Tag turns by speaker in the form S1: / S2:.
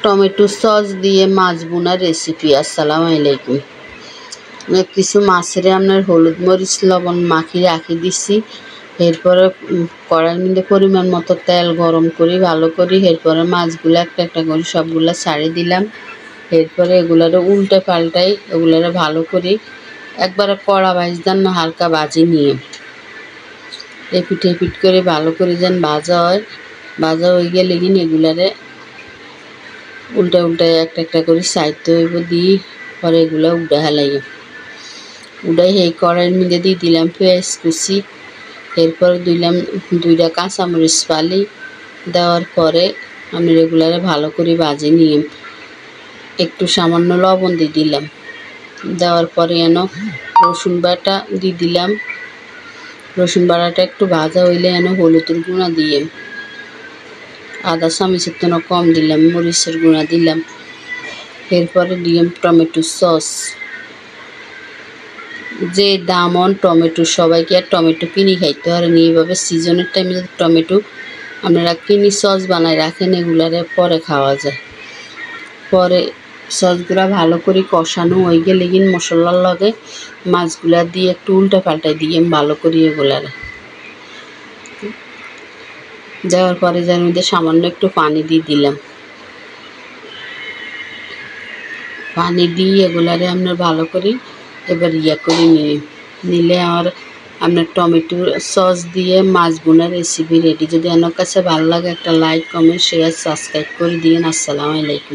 S1: Tomato sauce দিয়ে মাছ বোনার recipe. আসসালামু আলাইকুম। কিছু মাছেরে আপনার হলুদ মরিচ লবণ মাখিয়ে রাখি দিছি। এরপরে কড়াইয়ের মধ্যে পরিমাণ মতো তেল গরম করি ভালো করি। এরপরে মাছগুলো একটা একটা করে সবগুলো ছাড়িয়ে দিলাম। এরপরে এগুলারে উল্টে পাল্টাই, এগুলারে ভালো করি একবারে কড়া ভাজদান না, হালকা ভাজি নিয়ে এপিট এপিট করে ভালো করে যেন ভাজা হয়। ভাজা হয়ে গেলে কিন এগুলারে উল্টা উল্টায় একটা একটা করে সাইডতে হইব দিই। পরে এগুলো উডা হেলাই উডাই এই কড়াইয়ের মধ্যে দিয়ে দিলাম পেঁয়াজ কুচি। এরপর দিলাম 2টা কাঁচামরিচ ফালি। দেওয়ার পরে আমি এগুলারে ভালো করে ভাজি নিয়ে একটু সামান্য লবণ দিয়ে দিলাম। দেওয়ার পরে রসুন বাটা দিয়ে দিলাম। রসুন বাটাটা একটু ভাজা হইলে হলুদের গুঁড়া দিয়ে আধা চামচের তো কম দিলাম, মরিচের গুঁড়া দিলাম। এরপরে দিলাম টমেটো সস। যে দামন টমেটো, সবাইকে আর টমেটো কিনে খাইতে পারেন। এইভাবে সিজনের টাইমে যদি টমেটো আপনারা কিনি সস বানায় রাখেন, এগুলারে পরে খাওয়া যায়। পরে সসগুলা ভালো করে কষানো হয়ে গেলে মশলার লগে মাছগুলা দিয়ে একটু উল্টা পাল্টাই দিয়ে ভালো করে এগুলারে দেওয়ার পরে যার মধ্যে সামান্য একটু পানি দিয়ে দিলাম। পানি দিয়ে এগুলারে আপনার ভালো করে এবার করে নিলে আপনার টমেটো সস দিয়ে মাছ বোনার রেসিপি রেডি। যদি আপনার কাছে ভালো লাগে একটা লাইক কমেন্ট শেয়ার সাবস্ক্রাইব করে দিন। আসসালামু আলাইকুম।